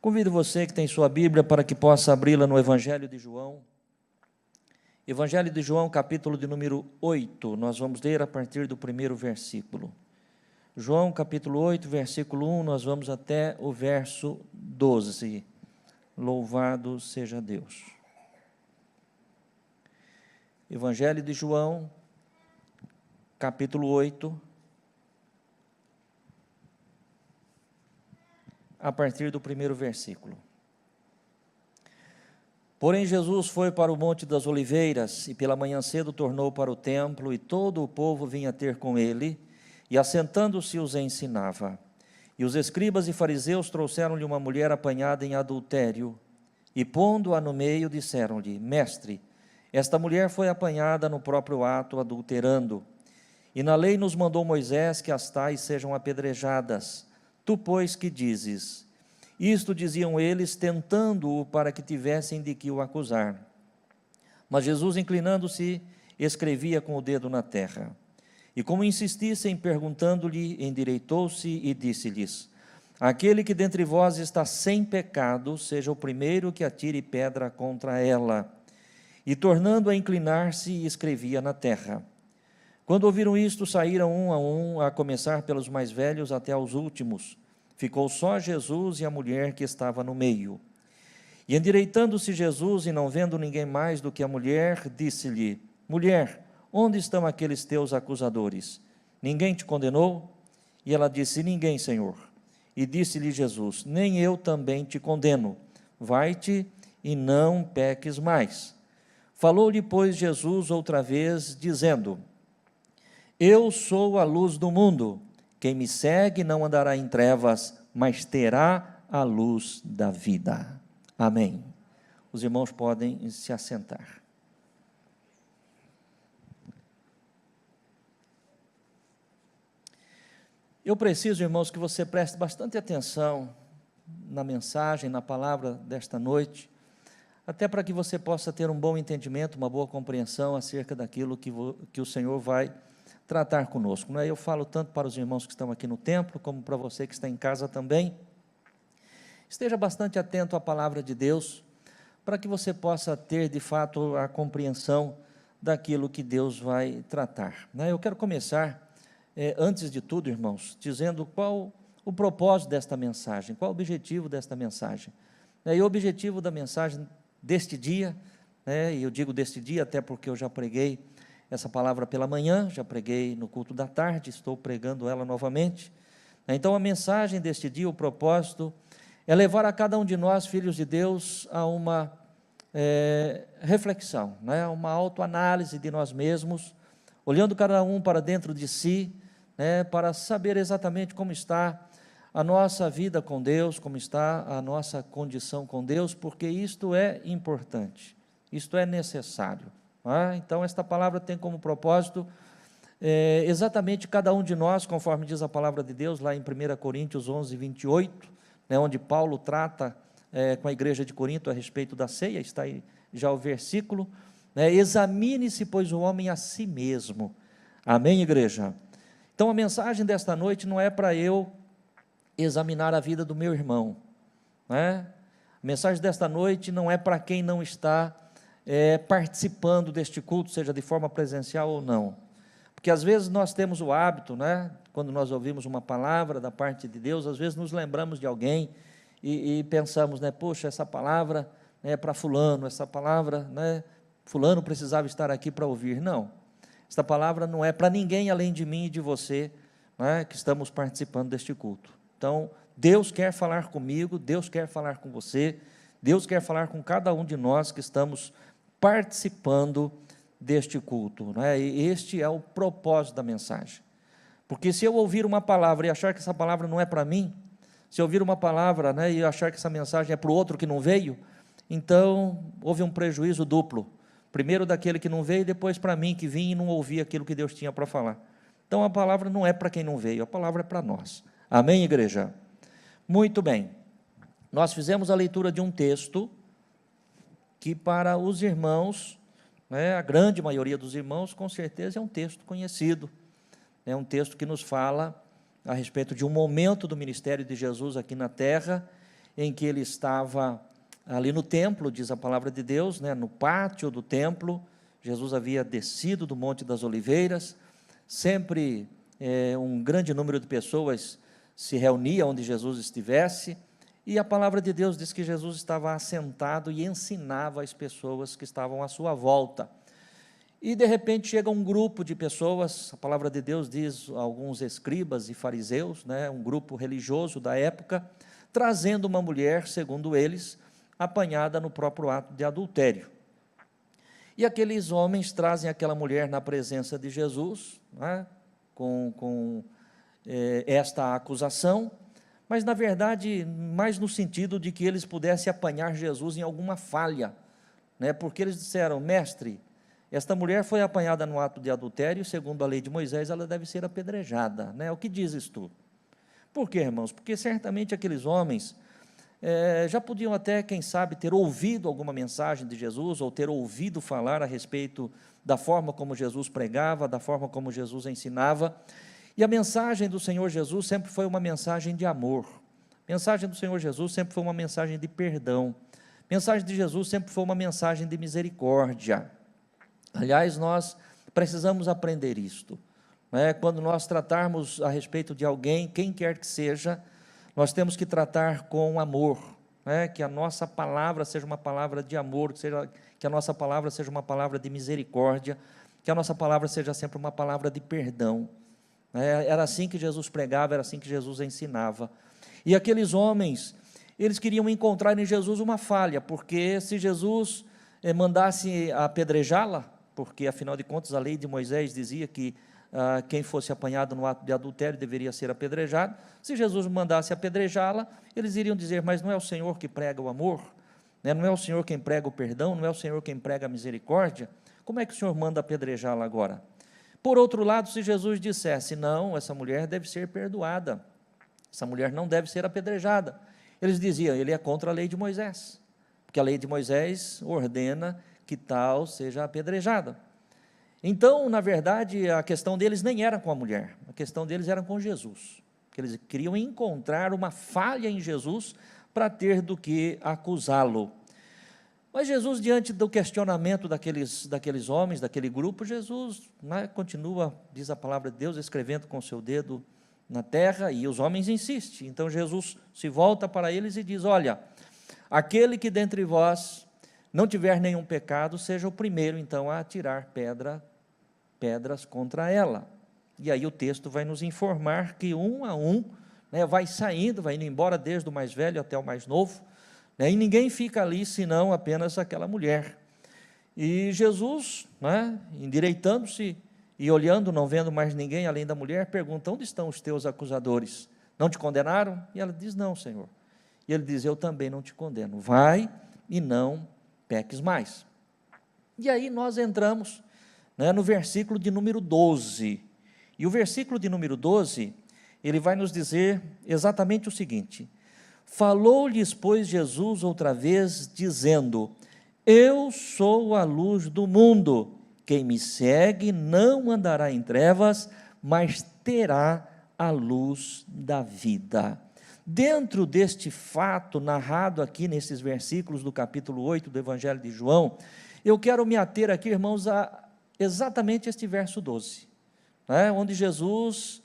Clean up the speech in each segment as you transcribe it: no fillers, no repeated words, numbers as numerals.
Convido você que tem sua Bíblia para que possa abri-la no Evangelho de João. Evangelho de João, capítulo de número 8, nós vamos ler a partir do primeiro versículo. João, capítulo 8, versículo 1, nós vamos até o verso 12. Louvado seja Deus. Evangelho de João, capítulo 8, a partir do primeiro versículo. Porém, Jesus foi para o Monte das Oliveiras, e pela manhã cedo tornou para o templo, e todo o povo vinha ter com ele, e assentando-se os ensinava. E os escribas e fariseus trouxeram-lhe uma mulher apanhada em adultério, e pondo-a no meio, disseram-lhe: Mestre, esta mulher foi apanhada no próprio ato, adulterando. E na lei nos mandou Moisés que as tais sejam apedrejadas. Tu, pois, que dizes? Isto diziam eles, tentando-o para que tivessem de que o acusar. Mas Jesus, inclinando-se, escrevia com o dedo na terra. E como insistissem, perguntando-lhe, endireitou-se e disse-lhes: Aquele que dentre vós está sem pecado, seja o primeiro que atire pedra contra ela. E tornando a inclinar-se, escrevia na terra. Quando ouviram isto, saíram um, a começar pelos mais velhos até aos últimos. Ficou só Jesus e a mulher que estava no meio. E endireitando-se Jesus, e não vendo ninguém mais do que a mulher, disse-lhe: Mulher, onde estão aqueles teus acusadores? Ninguém te condenou? E ela disse: Ninguém, Senhor. E disse-lhe Jesus: Nem eu também te condeno. Vai-te e não peques mais. Falou-lhe, pois, Jesus outra vez, dizendo: Eu sou a luz do mundo. Quem me segue não andará em trevas, mas terá a luz da vida. Amém. Os irmãos podem se assentar. Eu preciso, irmãos, que você preste bastante atenção na mensagem, na palavra desta noite, até para que você possa ter um bom entendimento, uma boa compreensão acerca daquilo que o Senhor vai tratar conosco. Não é? Eu falo tanto para os irmãos que estão aqui no templo, como para você que está em casa também. Esteja bastante atento à palavra de Deus, para que você possa ter, de fato, a compreensão daquilo que Deus vai tratar. Não é? Eu quero começar, antes de tudo, irmãos, dizendo qual o propósito desta mensagem, qual o objetivo desta mensagem. E o objetivo da mensagem deste dia, e eu digo deste dia até porque eu já preguei essa palavra pela manhã, já preguei no culto da tarde, estou pregando ela novamente. Então, a mensagem deste dia, o propósito, é levar a cada um de nós, filhos de Deus, a uma reflexão, uma autoanálise de nós mesmos, olhando cada um para dentro de si, para saber exatamente como está a nossa vida com Deus, como está a nossa condição com Deus, porque isto é importante, isto é necessário. Então, esta palavra tem como propósito exatamente cada um de nós, conforme diz a palavra de Deus, lá em 1 Coríntios 11, 28, onde Paulo trata com a igreja de Corinto a respeito da ceia, está aí já o versículo, examine-se, pois, o homem a si mesmo. Amém, igreja? Então, a mensagem desta noite não é para eu examinar a vida do meu irmão, A mensagem desta noite não é para quem não está participando deste culto, seja de forma presencial ou não, porque às vezes nós temos o hábito, quando nós ouvimos uma palavra da parte de Deus, às vezes nos lembramos de alguém e pensamos, poxa, essa palavra é para fulano, essa palavra, fulano precisava estar aqui para ouvir. Não, esta palavra não é para ninguém além de mim e de você, que estamos participando deste culto. Então, Deus quer falar comigo, Deus quer falar com você, Deus quer falar com cada um de nós que estamos participando deste culto, E este é o propósito da mensagem, porque se eu ouvir uma palavra e achar que essa palavra não é para mim, se eu ouvir uma palavra, e achar que essa mensagem é para o outro que não veio, então houve um prejuízo duplo, primeiro daquele que não veio, e depois para mim que vim e não ouvi aquilo que Deus tinha para falar. Então a palavra não é para quem não veio, a palavra é para nós. Amém, igreja? Muito bem, nós fizemos a leitura de um texto que para os irmãos, a grande maioria dos irmãos, com certeza é um texto conhecido, é um texto que nos fala a respeito de um momento do ministério de Jesus aqui na terra, em que ele estava ali no templo, diz a palavra de Deus, né, no pátio do templo. Jesus havia descido do Monte das Oliveiras, sempre um grande número de pessoas se reunia onde Jesus estivesse, e a palavra de Deus diz que Jesus estava assentado e ensinava as pessoas que estavam à sua volta. E de repente chega um grupo de pessoas, a palavra de Deus diz alguns escribas e fariseus, né, um grupo religioso da época, trazendo uma mulher, segundo eles, apanhada no próprio ato de adultério. E aqueles homens trazem aquela mulher na presença de Jesus, né, com esta acusação, mas na verdade mais no sentido de que eles pudessem apanhar Jesus em alguma falha, né, porque eles disseram: mestre, esta mulher foi apanhada no ato de adultério, segundo a lei de Moisés, ela deve ser apedrejada, né? O que dizes tu? Por quê, irmãos? Porque certamente aqueles homens já podiam até, quem sabe, ter ouvido alguma mensagem de Jesus, ou ter ouvido falar a respeito da forma como Jesus pregava, da forma como Jesus ensinava, e a mensagem do Senhor Jesus sempre foi uma mensagem de amor, a mensagem do Senhor Jesus sempre foi uma mensagem de perdão, a mensagem de Jesus sempre foi uma mensagem de misericórdia. Aliás, nós precisamos aprender isto, né? Quando nós tratarmos a respeito de alguém, quem quer que seja, nós temos que tratar com amor, né? Que a nossa palavra seja uma palavra de amor, que a nossa palavra seja uma palavra de misericórdia, que a nossa palavra seja sempre uma palavra de perdão, né? Era assim que Jesus pregava, era assim que Jesus ensinava. E aqueles homens, eles queriam encontrar em Jesus uma falha, porque se Jesus mandasse apedrejá-la, porque afinal de contas a lei de Moisés dizia que quem fosse apanhado no ato de adultério deveria ser apedrejado. Se Jesus mandasse apedrejá-la, eles iriam dizer: mas não é o Senhor que prega o amor, né? Não é o Senhor quem prega o perdão, não é o Senhor quem prega a misericórdia, como é que o Senhor manda apedrejá-la agora? Por outro lado, se Jesus dissesse: não, essa mulher deve ser perdoada, essa mulher não deve ser apedrejada, eles diziam: ele é contra a lei de Moisés, porque a lei de Moisés ordena que tal seja apedrejada. Então, na verdade, a questão deles nem era com a mulher, a questão deles era com Jesus, que eles queriam encontrar uma falha em Jesus para ter do que acusá-lo. Mas Jesus, diante do questionamento daqueles homens, daquele grupo, Jesus, né, continua, diz a palavra de Deus, escrevendo com o seu dedo na terra, e os homens insistem. Então Jesus se volta para eles e diz: olha, aquele que dentre vós não tiver nenhum pecado, seja o primeiro, então, a atirar pedras contra ela. E aí o texto vai nos informar que um a um, né, vai indo embora, desde o mais velho até o mais novo, né, e ninguém fica ali, senão apenas aquela mulher. E Jesus, né, endireitando-se e olhando, não vendo mais ninguém além da mulher, pergunta: onde estão os teus acusadores? Não te condenaram? E ela diz: não, Senhor. E ele diz: eu também não te condeno, vai e não peques mais. E aí nós entramos, né, no versículo de número 12, e o versículo de número 12, ele vai nos dizer exatamente o seguinte: falou-lhes, pois, Jesus outra vez, dizendo: eu sou a luz do mundo, quem me segue não andará em trevas, mas terá a luz da vida. Dentro deste fato narrado aqui nesses versículos do capítulo 8 do Evangelho de João, eu quero me ater aqui, irmãos, a exatamente este verso 12, né, onde Jesus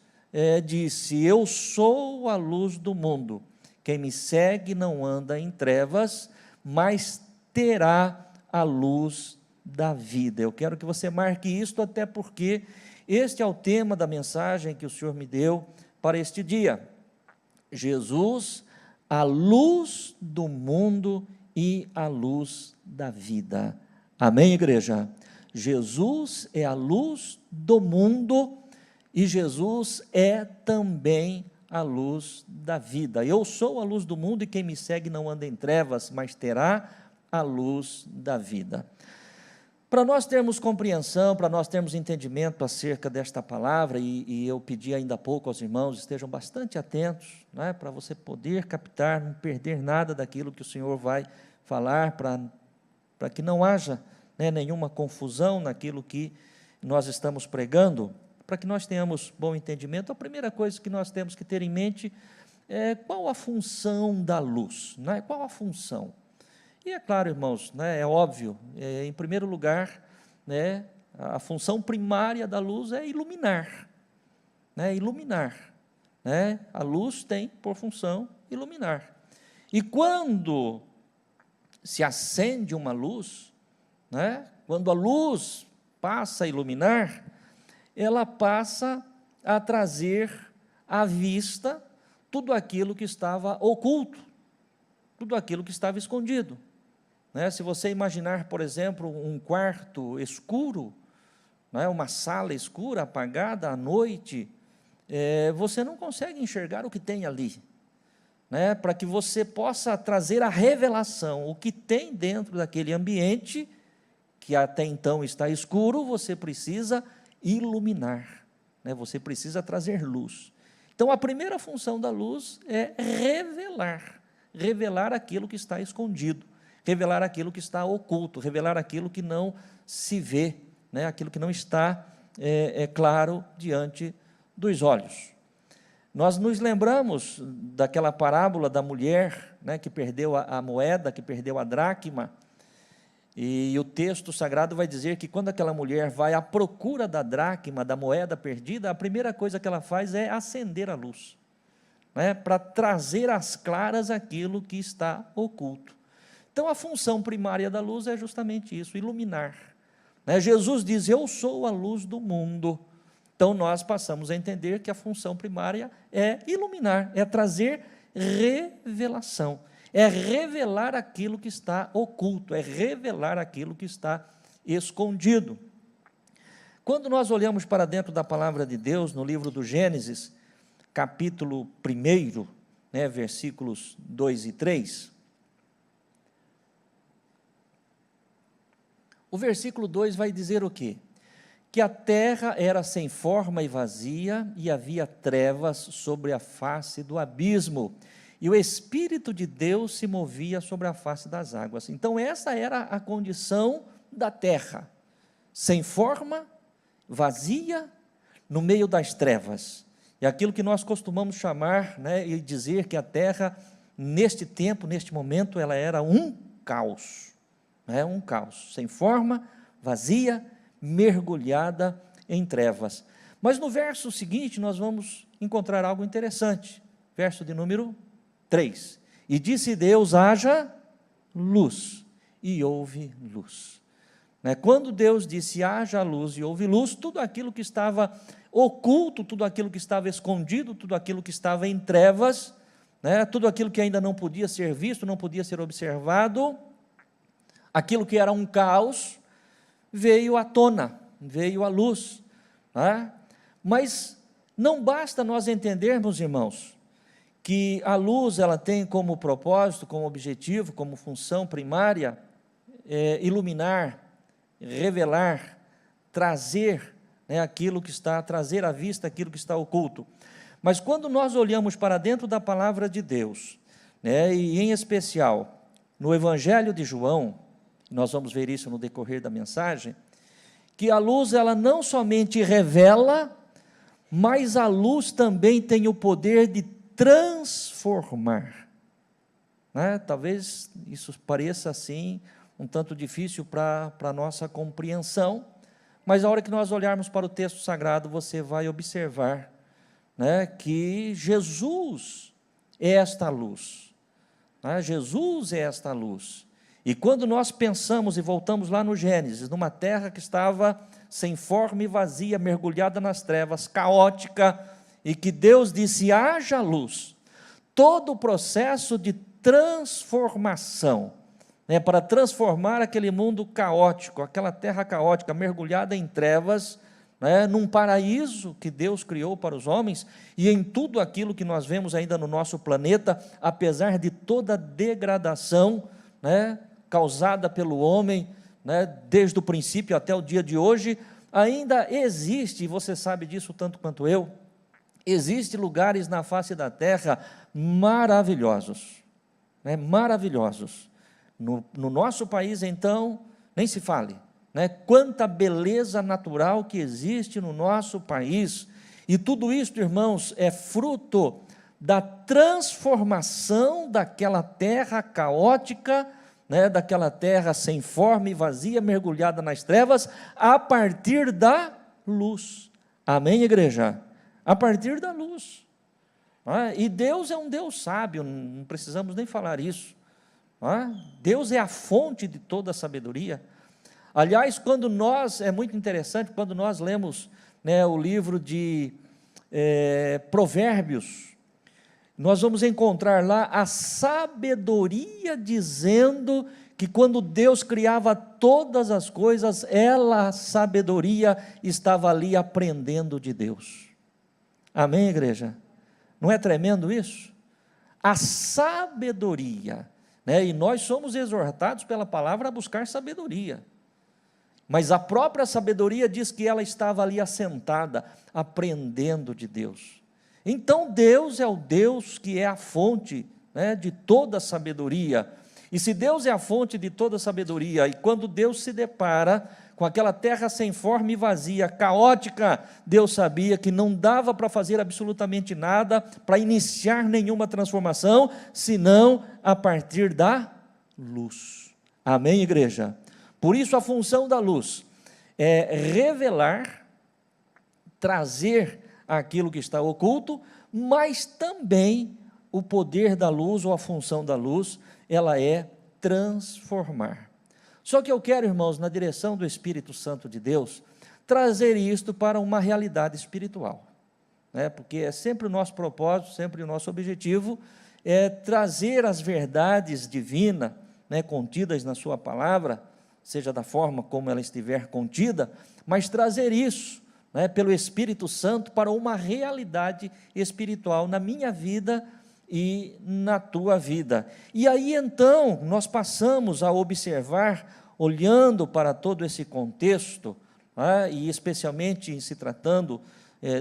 disse: eu sou a luz do mundo, quem me segue não anda em trevas, mas terá a luz da vida. Eu quero que você marque isto, até porque este é o tema da mensagem que o Senhor me deu para este dia. Jesus, a luz do mundo e a luz da vida. Amém, igreja? Jesus é a luz do mundo e Jesus é também a luz da vida. Eu sou a luz do mundo e quem me segue não anda em trevas, mas terá a luz da vida. Para nós termos compreensão, para nós termos entendimento acerca desta palavra, e eu pedi ainda há pouco aos irmãos, estejam bastante atentos, né, para você poder captar, não perder nada daquilo que o Senhor vai falar, para que não haja, né, nenhuma confusão naquilo que nós estamos pregando, para que nós tenhamos bom entendimento. A primeira coisa que nós temos que ter em mente qual a função da luz? Né? Qual a função? E é claro, irmãos, né, é óbvio, em primeiro lugar, né, a função primária da luz é iluminar. Né, iluminar. Né? A luz tem por função iluminar. E quando se acende uma luz, né, quando a luz passa a iluminar, ela passa a trazer à vista tudo aquilo que estava oculto, tudo aquilo que estava escondido. Né? Se você imaginar, por exemplo, um quarto escuro, né, uma sala escura, apagada à noite, você não consegue enxergar o que tem ali. Né? Para que você possa trazer a revelação, o que tem dentro daquele ambiente, que até então está escuro, você precisa iluminar, né? Você precisa trazer luz. Então, a primeira função da luz é revelar aquilo que está escondido, revelar aquilo que está oculto, revelar aquilo que não se vê, né? Aquilo que não está claro diante dos olhos. Nós nos lembramos daquela parábola da mulher, né, que perdeu a moeda, que perdeu a dracma, e o texto sagrado vai dizer que quando aquela mulher vai à procura da dracma, da moeda perdida, a primeira coisa que ela faz é acender a luz, né, para trazer às claras aquilo que está oculto. Então, a função primária da luz é justamente isso, iluminar. Né? Jesus diz, eu sou a luz do mundo. Então, nós passamos a entender que a função primária é iluminar, é trazer revelação, é revelar aquilo que está oculto, é revelar aquilo que está escondido. Quando nós olhamos para dentro da palavra de Deus, no livro do Gênesis, capítulo 1, né, versículos 2 e 3, o versículo 2 vai dizer o quê? Que a terra era sem forma e vazia, e havia trevas sobre a face do abismo, e o Espírito de Deus se movia sobre a face das águas. Então, essa era a condição da terra, sem forma, vazia, no meio das trevas. E aquilo que nós costumamos chamar, né, e dizer que a terra, neste tempo, neste momento, ela era um caos. Né, um caos, sem forma, vazia, mergulhada em trevas. Mas no verso seguinte nós vamos encontrar algo interessante, verso de número 3, e disse Deus, haja luz, e houve luz. Né? Quando Deus disse, haja luz e houve luz, tudo aquilo que estava oculto, tudo aquilo que estava escondido, tudo aquilo que estava em trevas, né? Tudo aquilo que ainda não podia ser visto, não podia ser observado, aquilo que era um caos, veio à tona, veio à luz. Né? Mas não basta nós entendermos, irmãos, que a luz ela tem como propósito, como objetivo, como função primária, iluminar, revelar, trazer, né, aquilo que está, trazer à vista aquilo que está oculto. Mas quando nós olhamos para dentro da palavra de Deus, né, e em especial no Evangelho de João, nós vamos ver isso no decorrer da mensagem, que a luz ela não somente revela, mas a luz também tem o poder de transformar. Né? Talvez isso pareça assim um tanto difícil para a nossa compreensão, mas a hora que nós olharmos para o texto sagrado, você vai observar, né, que Jesus é esta luz. Né? Jesus é esta luz. E quando nós pensamos e voltamos lá no Gênesis, numa terra que estava sem forma e vazia, mergulhada nas trevas, caótica, e que Deus disse, haja luz, todo o processo de transformação, né, para transformar aquele mundo caótico, aquela terra caótica, mergulhada em trevas, né, num paraíso que Deus criou para os homens, e em tudo aquilo que nós vemos ainda no nosso planeta, apesar de toda a degradação, né, causada pelo homem, né, desde o princípio até o dia de hoje, ainda existe, e você sabe disso tanto quanto eu, existem lugares na face da terra maravilhosos, né, maravilhosos. No nosso país, então, nem se fale, né, quanta beleza natural que existe no nosso país, e tudo isso, irmãos, é fruto da transformação daquela terra caótica, né, daquela terra sem forma e vazia, mergulhada nas trevas, a partir da luz. Amém, igreja? A partir da luz. E Deus é um Deus sábio, não precisamos nem falar isso. Deus é a fonte de toda a sabedoria. Aliás, é muito interessante, quando nós lemos, né, o livro de Provérbios, nós vamos encontrar lá a sabedoria dizendo que quando Deus criava todas as coisas, a sabedoria, estava ali aprendendo de Deus. Amém, igreja? Não é tremendo isso? A sabedoria, né? E nós somos exortados pela palavra a buscar sabedoria. Mas a própria sabedoria diz que ela estava ali assentada, aprendendo de Deus. Então Deus é o Deus que é a fonte, né, de toda a sabedoria. E se Deus é a fonte de toda a sabedoria, e quando Deus se depara com aquela terra sem forma e vazia, caótica, Deus sabia que não dava para fazer absolutamente nada, para iniciar nenhuma transformação, senão a partir da luz. Amém, igreja? Por isso a função da luz é revelar, trazer aquilo que está oculto, mas também o poder da luz, ou a função da luz, ela é transformar. Só que eu quero, irmãos, na direção do Espírito Santo de Deus, trazer isto para uma realidade espiritual, né? Porque é sempre o nosso propósito, sempre o nosso objetivo, é trazer as verdades divinas, né, contidas na sua palavra, seja da forma como ela estiver contida, mas trazer isso, né, pelo Espírito Santo para uma realidade espiritual na minha vida e na tua vida. E aí então nós passamos a observar, olhando para todo esse contexto, e especialmente em se tratando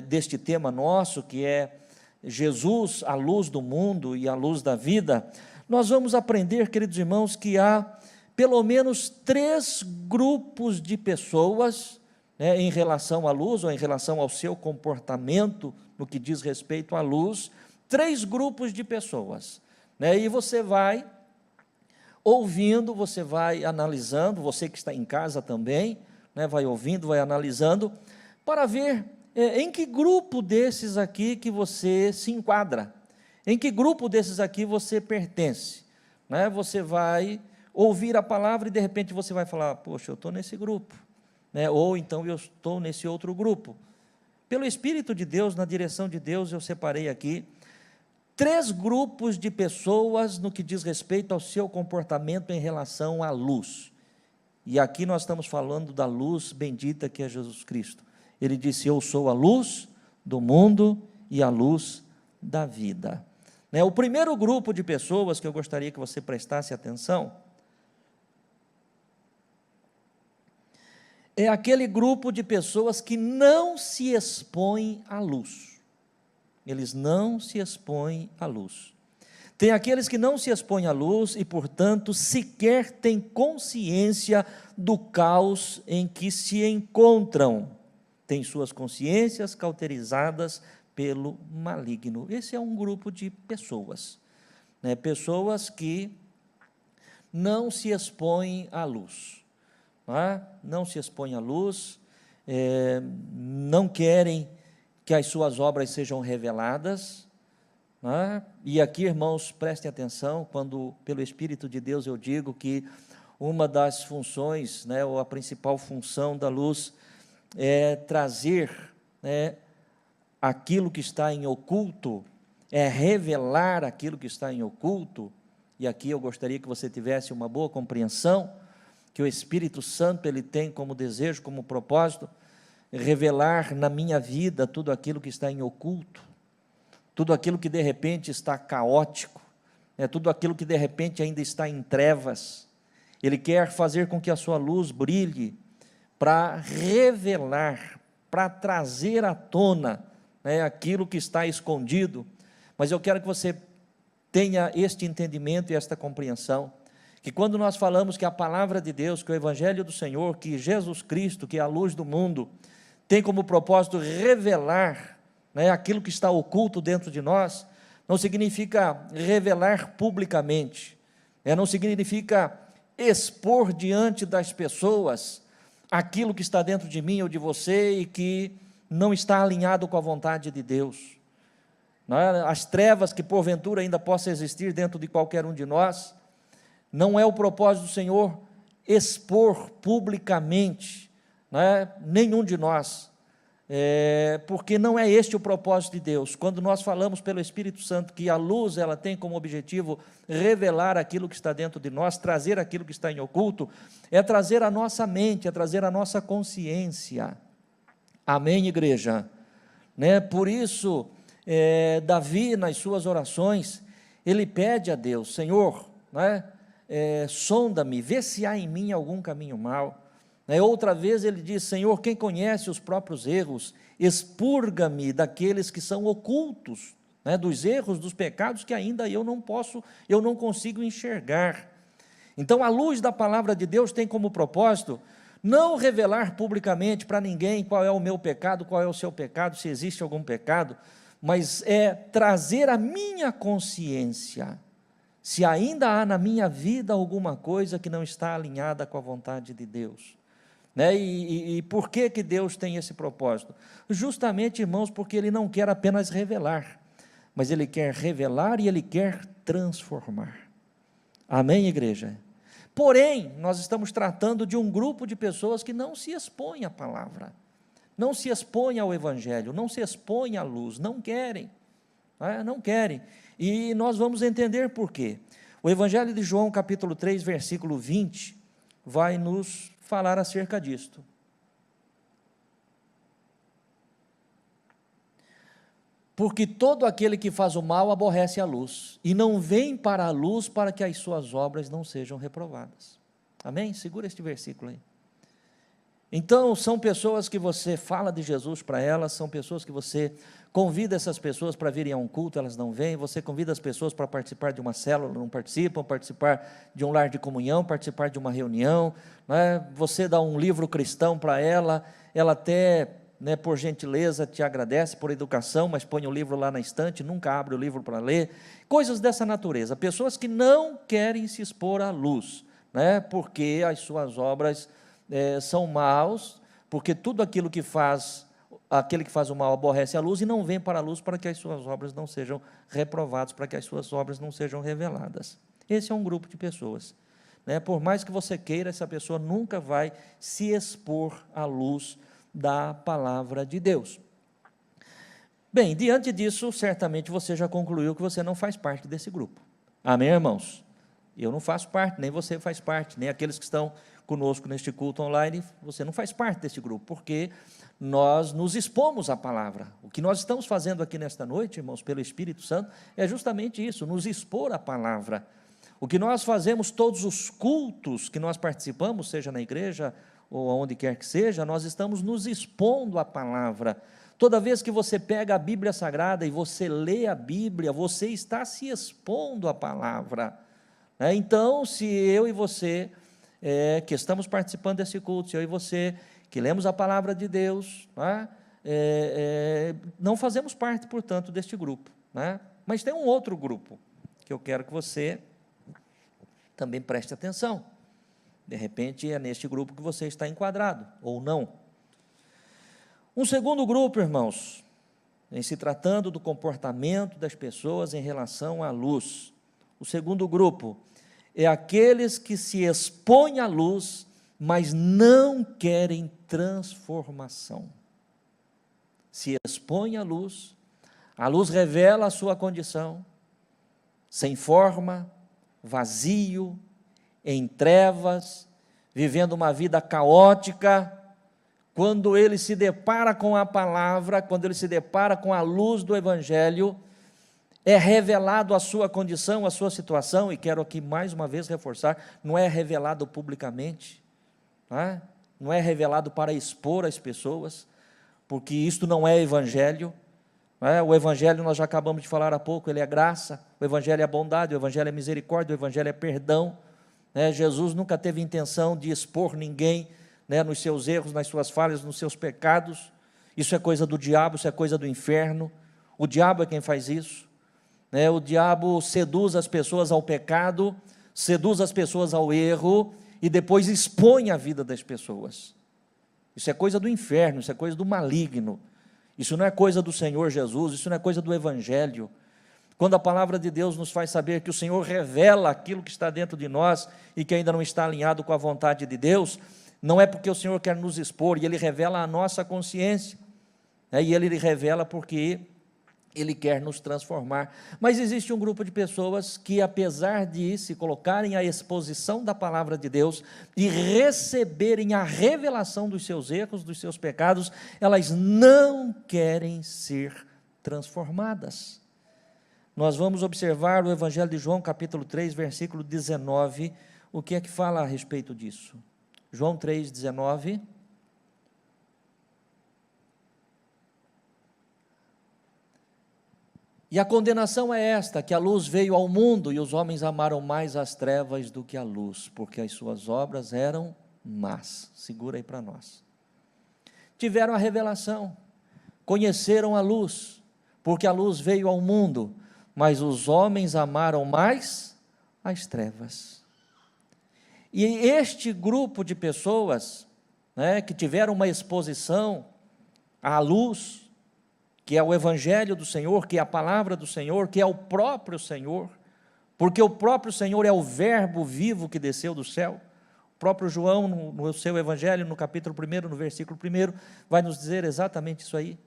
deste tema nosso, que é Jesus, a luz do mundo e a luz da vida, nós vamos aprender, queridos irmãos, que há pelo menos 3 grupos de pessoas, né, em relação à luz, ou em relação ao seu comportamento, no que diz respeito à luz, 3 grupos de pessoas, né? E você vai ouvindo, você vai analisando, você que está em casa também, né, vai ouvindo, vai analisando, para ver em que grupo desses aqui que você se enquadra, em que grupo desses aqui você pertence, né? Você vai ouvir a palavra e de repente você vai falar, poxa, eu estou nesse grupo, né? Ou então eu estou nesse outro grupo. Pelo Espírito de Deus, na direção de Deus, eu separei aqui 3 grupos de pessoas no que diz respeito ao seu comportamento em relação à luz. E aqui nós estamos falando da luz bendita que é Jesus Cristo. Ele disse, eu sou a luz do mundo e a luz da vida. Né? O primeiro grupo de pessoas que eu gostaria que você prestasse atenção é aquele grupo de pessoas que não se expõem à luz. Eles não se expõem à luz. Tem aqueles que não se expõem à luz e, portanto, sequer têm consciência do caos em que se encontram. Têm suas consciências cauterizadas pelo maligno. Esse é um grupo de pessoas, né? Pessoas que não se expõem à luz. Não se expõem à luz, não querem que as suas obras sejam reveladas, e aqui, irmãos, prestem atenção, quando pelo Espírito de Deus eu digo que uma das funções, né, ou a principal função da luz é trazer, né, aquilo que está em oculto, é revelar aquilo que está em oculto, e aqui eu gostaria que você tivesse uma boa compreensão, que o Espírito Santo ele tem como desejo, como propósito, revelar na minha vida tudo aquilo que está em oculto, tudo aquilo que de repente está caótico, tudo aquilo que de repente ainda está em trevas. Ele quer fazer com que a sua luz brilhe, para revelar, para trazer à tona, né, aquilo que está escondido. Mas eu quero que você tenha este entendimento e esta compreensão, que quando nós falamos que a palavra de Deus, que o Evangelho do Senhor, que Jesus Cristo, que é a luz do mundo, tem como propósito revelar, né, aquilo que está oculto dentro de nós não significa revelar publicamente, não significa expor diante das pessoas aquilo que está dentro de mim ou de você e que não está alinhado com a vontade de Deus. Não é? As trevas que porventura ainda possam existir dentro de qualquer um de nós, não é o propósito do Senhor expor publicamente, não é? Nenhum de nós, porque não é este o propósito de Deus. Quando nós falamos pelo Espírito Santo que a luz ela tem como objetivo revelar aquilo que está dentro de nós, trazer aquilo que está em oculto, é trazer a nossa mente, é trazer a nossa consciência. Amém, igreja? Por isso, Davi, nas suas orações, ele pede a Deus: Senhor, sonda-me, vê se há em mim algum caminho mau. Outra vez ele diz: Senhor, quem conhece os próprios erros, expurga-me daqueles que são ocultos, dos erros, dos pecados que ainda eu não consigo enxergar. Então, a luz da palavra de Deus tem como propósito não revelar publicamente para ninguém qual é o meu pecado, qual é o seu pecado, se existe algum pecado, mas é trazer a minha consciência, se ainda há na minha vida alguma coisa que não está alinhada com a vontade de Deus. E por que Deus tem esse propósito? Justamente, irmãos, porque Ele não quer apenas revelar, mas Ele quer revelar e Ele quer transformar. Amém, igreja? Porém, nós estamos tratando de um grupo de pessoas que não se expõem à palavra, não se expõem ao Evangelho, não se expõem à luz, não querem, não querem. E nós vamos entender por quê. O Evangelho de João, capítulo 3, versículo 20, vai nos falar acerca disto. Porque todo aquele que faz o mal aborrece a luz, e não vem para a luz para que as suas obras não sejam reprovadas. Amém? Segura este versículo aí. Então, são pessoas que você fala de Jesus para elas, são pessoas que você convida essas pessoas para virem a um culto, elas não vêm, você convida as pessoas para participar de uma célula, não participam, participar de um lar de comunhão, participar de uma reunião, você dá um livro cristão para ela até, por gentileza, te agradece por educação, mas põe o livro lá na estante, nunca abre o livro para ler, coisas dessa natureza, pessoas que não querem se expor à luz, porque as suas obras são maus, porque tudo aquilo que faz, aquele que faz o mal aborrece a luz e não vem para a luz para que as suas obras não sejam reprovadas, para que as suas obras não sejam reveladas. Esse é um grupo de pessoas. Por mais que você queira, essa pessoa nunca vai se expor à luz da palavra de Deus. Bem, diante disso, certamente você já concluiu que você não faz parte desse grupo. Amém, irmãos? Eu não faço parte, nem você faz parte, nem aqueles que estão conosco neste culto online, você não faz parte deste grupo, porque nós nos expomos à palavra. O que nós estamos fazendo aqui nesta noite, irmãos, pelo Espírito Santo, é justamente isso, nos expor à palavra. O que nós fazemos, todos os cultos que nós participamos, seja na igreja ou onde quer que seja, nós estamos nos expondo à palavra. Toda vez que você pega a Bíblia Sagrada e você lê a Bíblia, você está se expondo à palavra. Então, se eu e você, que estamos participando desse culto, se eu e você, que lemos a palavra de Deus, não fazemos parte, portanto, deste grupo. Mas tem um outro grupo, que eu quero que você também preste atenção. De repente, é neste grupo que você está enquadrado, ou não. Um segundo grupo, irmãos, em se tratando do comportamento das pessoas em relação à luz. O segundo grupo é aqueles que se expõem à luz, mas não querem transformação. Se expõem à luz, a luz revela a sua condição, sem forma, vazio, em trevas, vivendo uma vida caótica. Quando ele se depara com a palavra, quando ele se depara com a luz do Evangelho, é revelado a sua condição, a sua situação, e quero aqui mais uma vez reforçar, não é revelado publicamente, não é revelado para expor as pessoas, porque isto não é Evangelho. O Evangelho, nós já acabamos de falar há pouco, ele é graça, o Evangelho é bondade, o Evangelho é misericórdia, o Evangelho é perdão. Jesus nunca teve intenção de expor ninguém, nos seus erros, nas suas falhas, nos seus pecados. Isso é coisa do diabo, isso é coisa do inferno. O diabo é quem faz isso. né? O diabo seduz as pessoas ao pecado, seduz as pessoas ao erro e depois expõe a vida das pessoas. Isso é coisa do inferno, isso é coisa do maligno. Isso não é coisa do Senhor Jesus, isso não é coisa do Evangelho. Quando a palavra de Deus nos faz saber que o Senhor revela aquilo que está dentro de nós e que ainda não está alinhado com a vontade de Deus, não é porque o Senhor quer nos expor, e Ele revela a nossa consciência, né? E Ele revela porque Ele quer nos transformar. Mas existe um grupo de pessoas que, apesar de se colocarem à exposição da palavra de Deus e receberem a revelação dos seus erros, dos seus pecados, elas não querem ser transformadas. Nós vamos observar o Evangelho de João, capítulo 3, versículo 19, o que é que fala a respeito disso. João 3, 19. E a condenação é esta, que a luz veio ao mundo e os homens amaram mais as trevas do que a luz, porque as suas obras eram más. Segura aí para nós. Tiveram a revelação, conheceram a luz, porque a luz veio ao mundo, mas os homens amaram mais as trevas. E este grupo de pessoas, né, que tiveram uma exposição à luz, que é o Evangelho do Senhor, que é a palavra do Senhor, que é o próprio Senhor, porque o próprio Senhor é o verbo vivo que desceu do céu. O próprio João, no seu Evangelho, no capítulo 1, no versículo 1, vai nos dizer exatamente isso aí,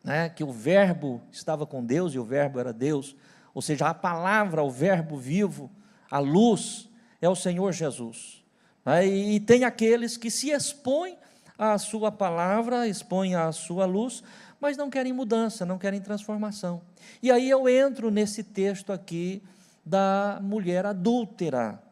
né, que o verbo estava com Deus e o verbo era Deus, ou seja, a palavra, o verbo vivo, a luz, é o Senhor Jesus, né, e tem aqueles que se expõem à sua palavra, expõem à sua luz, mas não querem mudança, não querem transformação. E aí eu entro nesse texto aqui da mulher adúltera,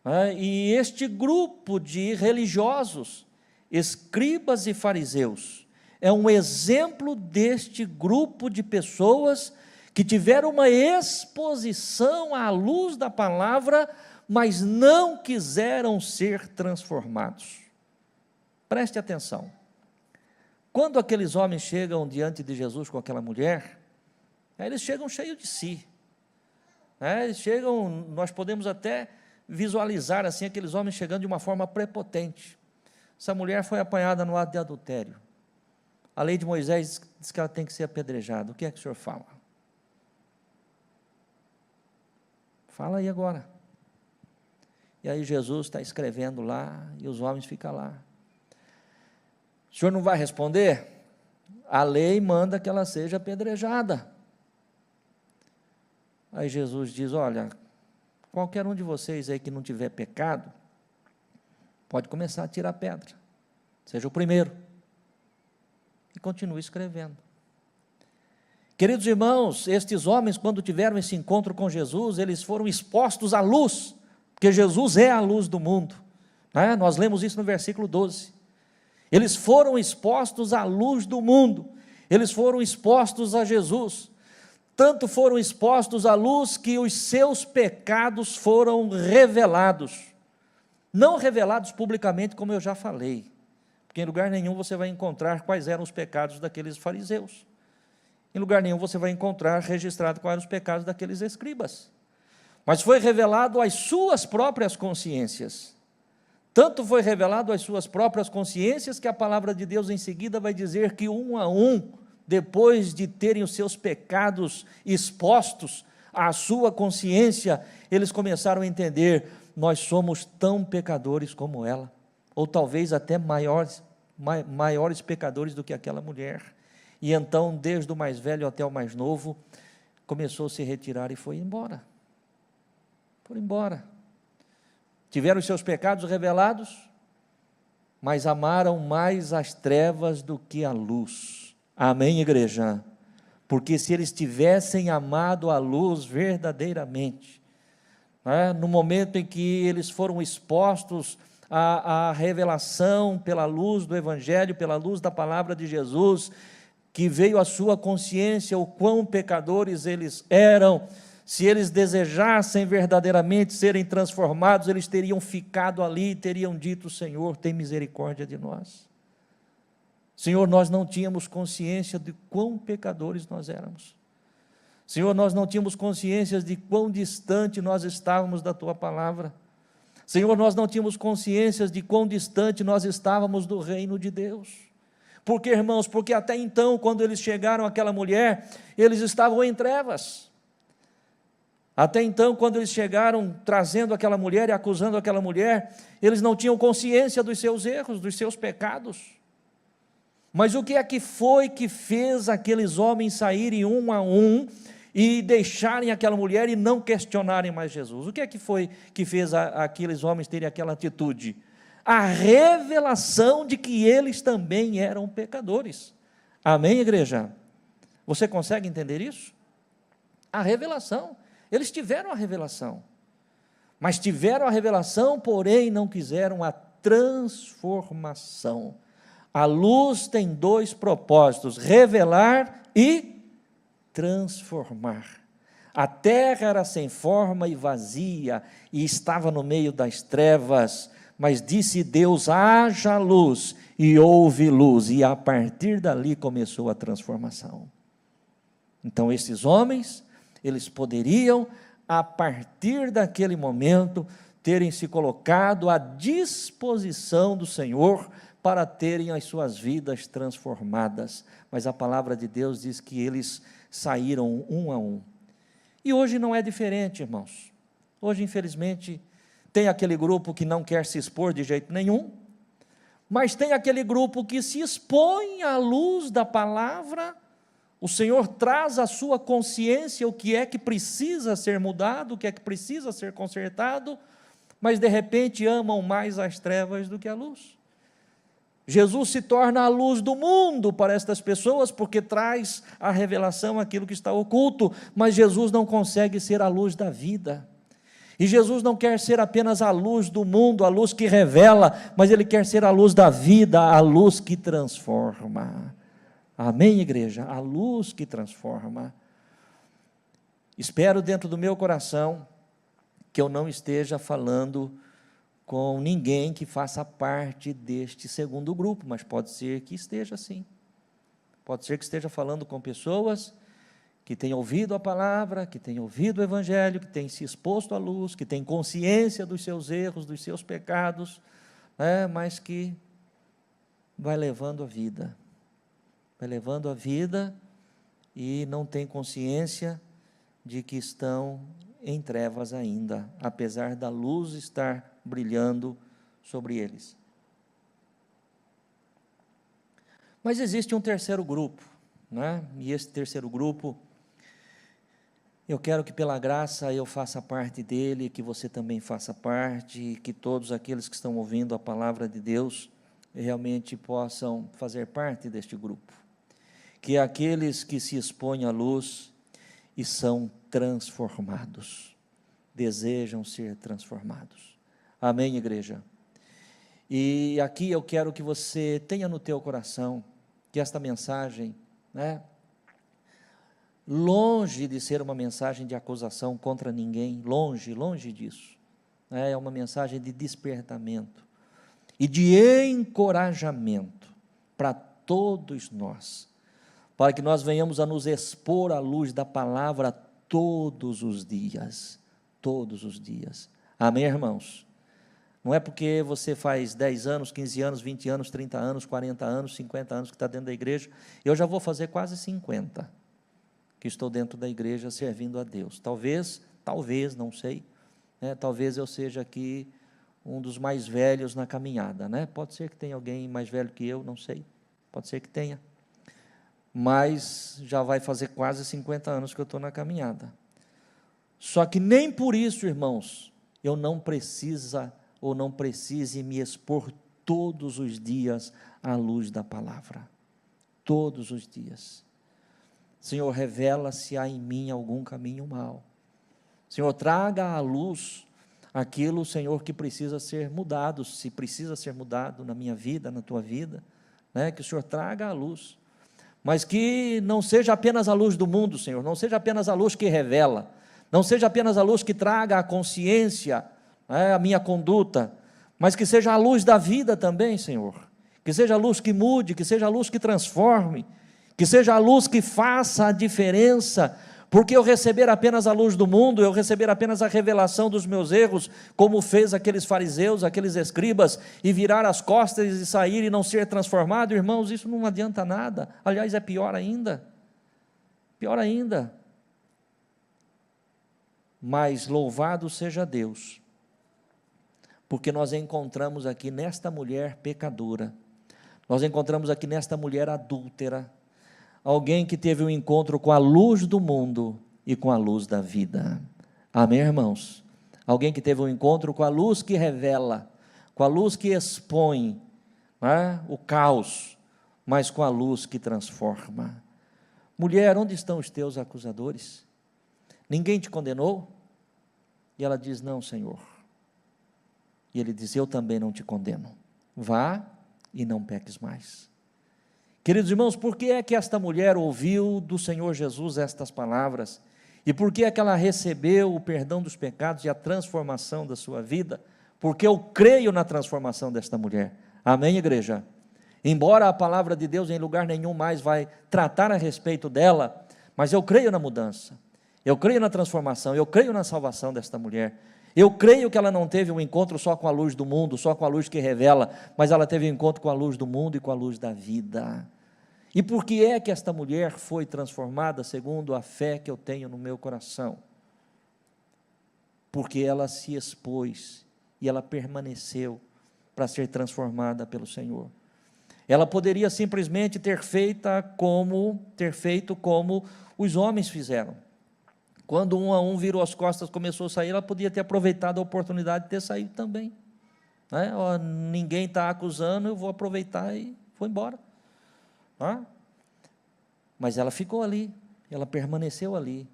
né, e este grupo de religiosos, escribas e fariseus, é um exemplo deste grupo de pessoas que tiveram uma exposição à luz da palavra, mas não quiseram ser transformados. Preste atenção. Quando aqueles homens chegam diante de Jesus com aquela mulher, eles chegam cheios de si. Eles chegam, nós podemos até visualizar assim aqueles homens chegando de uma forma prepotente. Essa mulher foi apanhada no ato de adultério. A lei de Moisés diz que ela tem que ser apedrejada. O que é que o senhor fala? Fala aí agora. E aí Jesus está escrevendo lá, e os homens ficam lá. O senhor não vai responder? A lei manda que ela seja apedrejada. Aí Jesus diz, olha, qualquer um de vocês aí que não tiver pecado, pode começar a tirar pedra. Seja o primeiro. E continua escrevendo. Queridos irmãos, estes homens, quando tiveram esse encontro com Jesus, eles foram expostos à luz, porque Jesus é a luz do mundo, né? Nós lemos isso no versículo 12. Eles foram expostos à luz do mundo, eles foram expostos a Jesus, tanto foram expostos à luz que os seus pecados foram revelados, não revelados publicamente, como eu já falei, porque em lugar nenhum você vai encontrar quais eram os pecados daqueles fariseus, em lugar nenhum você vai encontrar registrado quais eram os pecados daqueles escribas, mas foi revelado às suas próprias consciências. Tanto foi revelado às suas próprias consciências que a palavra de Deus em seguida vai dizer que um a um, depois de terem os seus pecados expostos à sua consciência, eles começaram a entender, nós somos tão pecadores como ela, ou talvez até maiores pecadores do que aquela mulher. E então, desde o mais velho até o mais novo, começou a se retirar e foi embora. Foram embora. Tiveram os seus pecados revelados, mas amaram mais as trevas do que a luz. Amém, igreja? Porque se eles tivessem amado a luz verdadeiramente, né, no momento em que eles foram expostos à revelação pela luz do Evangelho, pela luz da palavra de Jesus, que veio à sua consciência o quão pecadores eles eram, se eles desejassem verdadeiramente serem transformados, eles teriam ficado ali e teriam dito, Senhor, tem misericórdia de nós. Senhor, nós não tínhamos consciência de quão pecadores nós éramos. Senhor, nós não tínhamos consciência de quão distante nós estávamos da Tua palavra. Senhor, nós não tínhamos consciência de quão distante nós estávamos do reino de Deus. Por que, irmãos? Porque até então, quando eles chegaram àquela mulher, eles estavam em trevas. Até então, quando eles chegaram trazendo aquela mulher e acusando aquela mulher, eles não tinham consciência dos seus erros, dos seus pecados. Mas o que é que foi que fez aqueles homens saírem um a um e deixarem aquela mulher e não questionarem mais Jesus? O que é que foi que fez aqueles homens terem aquela atitude? A revelação de que eles também eram pecadores. Amém, igreja? Você consegue entender isso? A revelação. Eles tiveram a revelação. Mas tiveram a revelação, porém não quiseram a transformação. A luz tem dois propósitos: revelar e transformar. A terra era sem forma e vazia, e estava no meio das trevas, mas disse Deus: haja luz, e houve luz, e a partir dali começou a transformação. Então esses homens, eles poderiam, a partir daquele momento, terem se colocado à disposição do Senhor, para terem as suas vidas transformadas, mas a palavra de Deus diz que eles saíram um a um. E hoje não é diferente, irmãos. Hoje, infelizmente, tem aquele grupo que não quer se expor de jeito nenhum, mas tem aquele grupo que se expõe à luz da palavra. O Senhor traz à sua consciência o que é que precisa ser mudado, o que é que precisa ser consertado, mas de repente amam mais as trevas do que a luz. Jesus se torna a luz do mundo para estas pessoas, porque traz a revelação aquilo que está oculto, mas Jesus não consegue ser a luz da vida. E Jesus não quer ser apenas a luz do mundo, a luz que revela, mas Ele quer ser a luz da vida, a luz que transforma. Amém, igreja? A luz que transforma. Espero dentro do meu coração que eu não esteja falando com ninguém que faça parte deste segundo grupo, mas pode ser que esteja sim. Pode ser que esteja falando com pessoas que têm ouvido a palavra, que têm ouvido o evangelho, que têm se exposto à luz, que têm consciência dos seus erros, dos seus pecados, mas que vai levando a vida. Vai levando a vida e não tem consciência de que estão em trevas ainda, apesar da luz estar brilhando sobre eles. Mas existe um terceiro grupo, e esse terceiro grupo, eu quero que pela graça eu faça parte dele, que você também faça parte, que todos aqueles que estão ouvindo a palavra de Deus realmente possam fazer parte deste grupo, que é aqueles que se expõem à luz e são transformados, desejam ser transformados. Amém, igreja? E aqui eu quero que você tenha no teu coração que esta mensagem, longe de ser uma mensagem de acusação contra ninguém, longe disso, é uma mensagem de despertamento e de encorajamento para todos nós, para que nós venhamos a nos expor à luz da palavra todos os dias, amém, irmãos? Não é porque você faz 10 anos, 15 anos, 20 anos, 30 anos, 40 anos, 50 anos que está dentro da igreja. Eu já vou fazer quase 50 que estou dentro da igreja servindo a Deus. Talvez, não sei, talvez eu seja aqui um dos mais velhos na caminhada, Pode ser que tenha alguém mais velho que eu, não sei, pode ser que tenha, mas já vai fazer quase 50 anos que eu estou na caminhada. Só que nem por isso, irmãos, eu não precise me expor todos os dias à luz da palavra, todos os dias. Senhor, revela se há em mim algum caminho mau. Senhor, traga à luz aquilo, Senhor, que precisa ser mudado, se precisa ser mudado na minha vida, na tua vida, que o Senhor traga à luz, mas que não seja apenas a luz do mundo, Senhor, não seja apenas a luz que revela, não seja apenas a luz que traga a consciência, a minha conduta, mas que seja a luz da vida também, Senhor, que seja a luz que mude, que seja a luz que transforme, que seja a luz que faça a diferença, Porque eu receber apenas a luz do mundo, eu receber apenas a revelação dos meus erros, como fez aqueles fariseus, aqueles escribas, e virar as costas e sair e não ser transformado, irmãos, isso não adianta nada. Aliás, é pior ainda. Pior ainda. Mas louvado seja Deus, porque nós encontramos aqui nesta mulher pecadora, nós encontramos aqui nesta mulher adúltera, alguém que teve um encontro com a luz do mundo e com a luz da vida. Amém, irmãos? Alguém que teve um encontro com a luz que revela, com a luz que expõe, né, o caos, mas com a luz que transforma. Mulher, onde estão os teus acusadores? Ninguém te condenou? E ela diz, não, Senhor. E ele diz, eu também não te condeno. Vá e não peques mais. Queridos irmãos, por que é que esta mulher ouviu do Senhor Jesus estas palavras? E por que é que ela recebeu o perdão dos pecados e a transformação da sua vida? Porque eu creio na transformação desta mulher. Amém, igreja? Embora a palavra de Deus em lugar nenhum mais vai tratar a respeito dela, mas eu creio na mudança, eu creio na transformação, eu creio na salvação desta mulher. Eu creio que ela não teve um encontro só com a luz do mundo, só com a luz que revela, mas ela teve um encontro com a luz do mundo e com a luz da vida. E por que é que esta mulher foi transformada segundo a fé que eu tenho no meu coração? Porque ela se expôs e ela permaneceu para ser transformada pelo Senhor. Ela poderia simplesmente ter feito como os homens fizeram. Quando um a um virou as costas, começou a sair, ela podia ter aproveitado a oportunidade de ter saído também. Né? Ó, ninguém está acusando, eu vou aproveitar e vou embora. Mas ela ficou ali, ela permaneceu ali,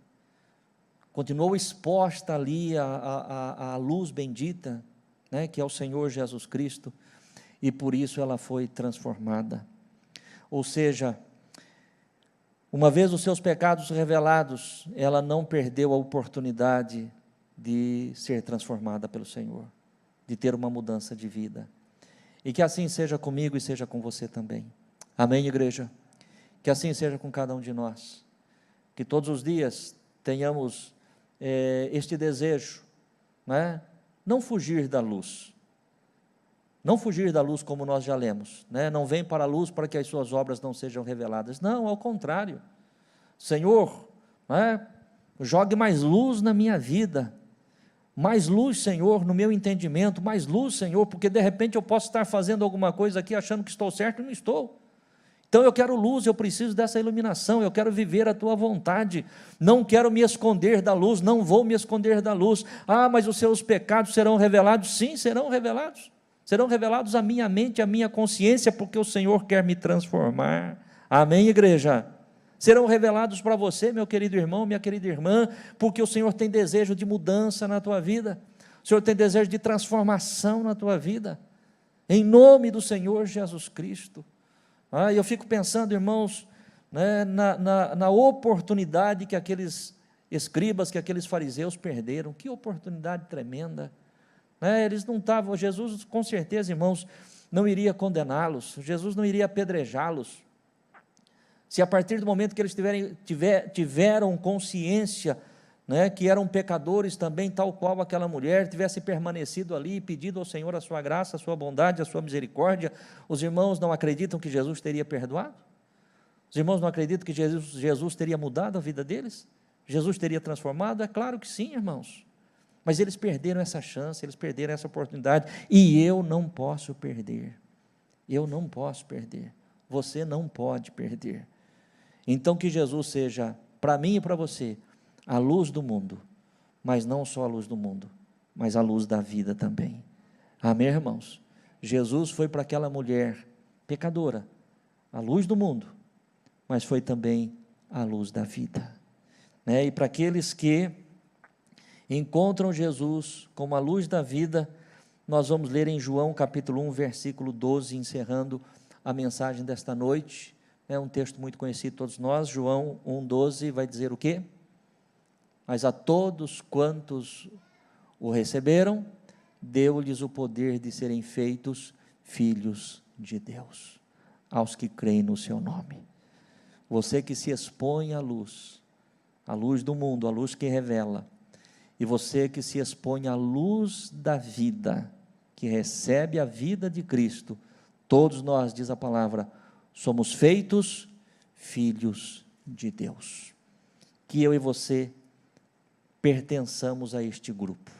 continuou exposta ali à luz bendita, né, que é o Senhor Jesus Cristo, e por isso ela foi transformada. Ou seja, uma vez os seus pecados revelados, ela não perdeu a oportunidade de ser transformada pelo Senhor, de ter uma mudança de vida. E que assim seja comigo e seja com você também. Amém, igreja? Que assim seja com cada um de nós. Que todos os dias tenhamos este desejo, né? Não fugir da luz. Não fugir da luz como nós já lemos, né? Não vem para a luz para que as suas obras não sejam reveladas. Não, ao contrário. Senhor, né? Jogue mais luz na minha vida. Mais luz, Senhor, no meu entendimento. Mais luz, Senhor, porque de repente eu posso estar fazendo alguma coisa aqui achando que estou certo e não estou. Então eu quero luz, eu preciso dessa iluminação, eu quero viver a tua vontade, não quero me esconder da luz, não vou me esconder da luz. Ah, mas os seus pecados serão revelados? Sim, serão revelados à minha mente, à minha consciência, porque o Senhor quer me transformar. Amém, igreja? Serão revelados para você, meu querido irmão, minha querida irmã, porque o Senhor tem desejo de mudança na tua vida, o Senhor tem desejo de transformação na tua vida, em nome do Senhor Jesus Cristo. Eu fico pensando, irmãos, né, na oportunidade que aqueles escribas, que aqueles fariseus perderam. Que oportunidade tremenda, né? Eles não estavam, Jesus com certeza, irmãos, não iria condená-los, Jesus não iria apedrejá-los, se a partir do momento que eles tiveram consciência, né, que eram pecadores também, tal qual aquela mulher, tivesse permanecido ali e pedido ao Senhor a sua graça, a sua bondade, a sua misericórdia. Os irmãos não acreditam que Jesus teria perdoado? Os irmãos não acreditam que Jesus teria mudado a vida deles? Jesus teria transformado? É claro que sim, irmãos, mas eles perderam essa chance, eles perderam essa oportunidade, e eu não posso perder, você não pode perder. Então que Jesus seja, para mim e para você, a luz do mundo, mas não só a luz do mundo, mas a luz da vida também. Amém, irmãos? Jesus foi para aquela mulher pecadora, a luz do mundo, mas foi também a luz da vida, né? E para aqueles que encontram Jesus como a luz da vida, nós vamos ler em João capítulo 1, versículo 12, encerrando a mensagem desta noite. É um texto muito conhecido de todos nós. João 1,12 vai dizer o quê? Mas a todos quantos o receberam, deu-lhes o poder de serem feitos filhos de Deus, aos que creem no seu nome. Você que se expõe à luz, a luz do mundo, a luz que revela, e você que se expõe à luz da vida, que recebe a vida de Cristo, todos nós, diz a palavra, somos feitos filhos de Deus. Que eu e você pertençamos a este grupo,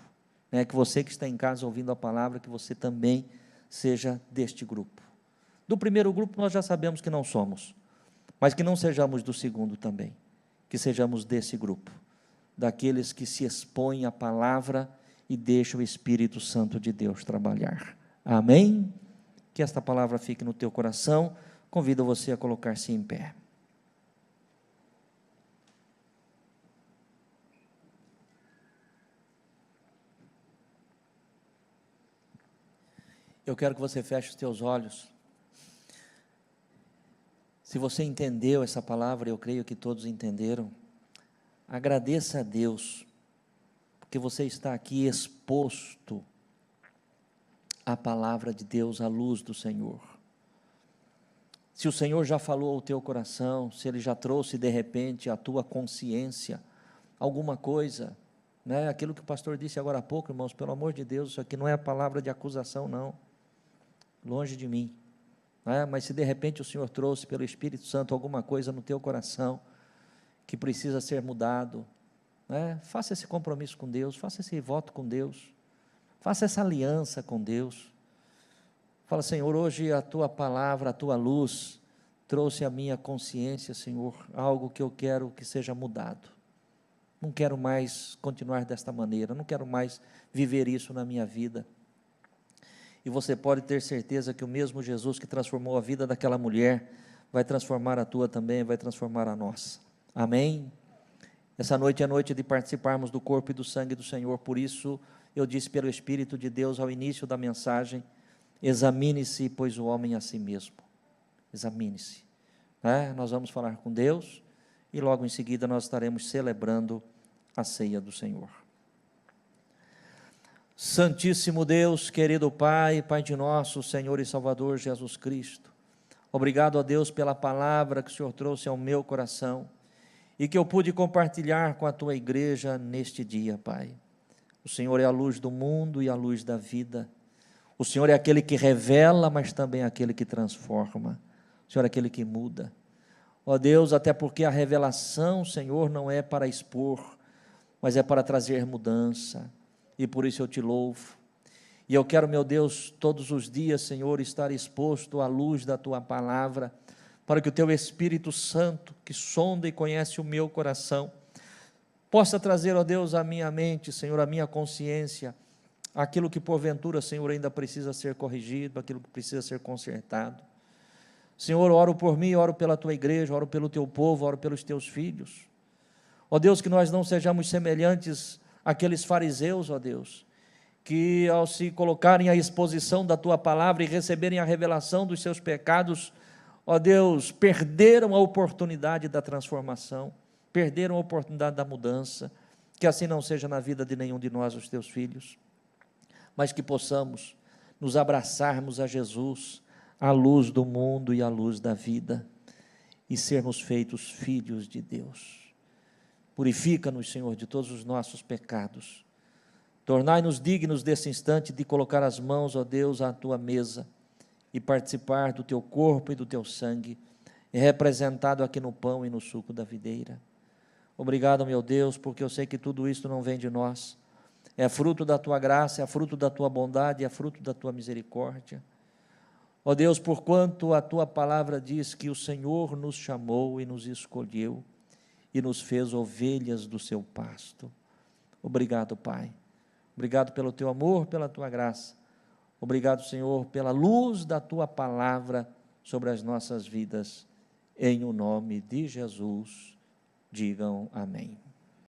né? Que você que está em casa ouvindo a palavra, que você também seja deste grupo. Do primeiro grupo nós já sabemos que não somos, mas que não sejamos do segundo também, que sejamos desse grupo, daqueles que se expõem à palavra e deixam o Espírito Santo de Deus trabalhar. Amém? Que esta palavra fique no teu coração. Convido você a colocar-se em pé. Eu quero que você feche os teus olhos. Se você entendeu essa palavra, eu creio que todos entenderam, agradeça a Deus, porque você está aqui exposto à palavra de Deus, à luz do Senhor. Se o Senhor já falou ao teu coração, se Ele já trouxe de repente à tua consciência alguma coisa, né? Aquilo que o pastor disse agora há pouco, irmãos, pelo amor de Deus, isso aqui não é a palavra de acusação, não, longe de mim, né? Mas se de repente o Senhor trouxe pelo Espírito Santo alguma coisa no teu coração, que precisa ser mudado, né? Faça esse compromisso com Deus, faça esse voto com Deus, faça essa aliança com Deus. Fala, Senhor, hoje a Tua palavra, a Tua luz, trouxe à minha consciência, Senhor, algo que eu quero que seja mudado. Não quero mais continuar desta maneira, não quero mais viver isso na minha vida. E você pode ter certeza que o mesmo Jesus que transformou a vida daquela mulher, vai transformar a tua também, vai transformar a nossa. Amém? Essa noite é noite de participarmos do corpo e do sangue do Senhor, por isso eu disse pelo Espírito de Deus ao início da mensagem, examine-se, pois o homem a si mesmo, examine-se, né? Nós vamos falar com Deus, e logo em seguida nós estaremos celebrando a ceia do Senhor. Santíssimo Deus, querido Pai, Pai de nosso Senhor e Salvador Jesus Cristo, obrigado a Deus pela palavra que o Senhor trouxe ao meu coração, e que eu pude compartilhar com a Tua igreja neste dia, Pai. O Senhor é a luz do mundo e a luz da vida, o Senhor é aquele que revela, mas também é aquele que transforma, o Senhor é aquele que muda. Ó Deus, até porque a revelação, Senhor, não é para expor, mas é para trazer mudança, e por isso eu te louvo, e eu quero, meu Deus, todos os dias, Senhor, estar exposto à luz da Tua palavra, para que o Teu Espírito Santo, que sonda e conhece o meu coração, possa trazer, ó Deus, à minha mente, Senhor, à minha consciência, aquilo que porventura, Senhor, ainda precisa ser corrigido, aquilo que precisa ser consertado. Senhor, oro por mim, oro pela Tua igreja, oro pelo Teu povo, oro pelos Teus filhos. Ó Deus, que nós não sejamos semelhantes àqueles fariseus, ó Deus, que ao se colocarem à exposição da Tua palavra e receberem a revelação dos seus pecados, ó Deus, perderam a oportunidade da transformação, perderam a oportunidade da mudança. Que assim não seja na vida de nenhum de nós, os Teus filhos, mas que possamos nos abraçarmos a Jesus, a luz do mundo e a luz da vida, e sermos feitos filhos de Deus. Purifica-nos, Senhor, de todos os nossos pecados, tornai-nos dignos desse instante de colocar as mãos, ó Deus, à Tua mesa, e participar do Teu corpo e do Teu sangue, representado aqui no pão e no suco da videira. Obrigado, meu Deus, porque eu sei que tudo isso não vem de nós, é fruto da Tua graça, é fruto da Tua bondade, é fruto da Tua misericórdia. Ó Deus, porquanto a Tua palavra diz que o Senhor nos chamou e nos escolheu, e nos fez ovelhas do Seu pasto. Obrigado, Pai. Obrigado pelo Teu amor, pela Tua graça. Obrigado, Senhor, pela luz da Tua palavra sobre as nossas vidas. Em o nome de Jesus, digam amém.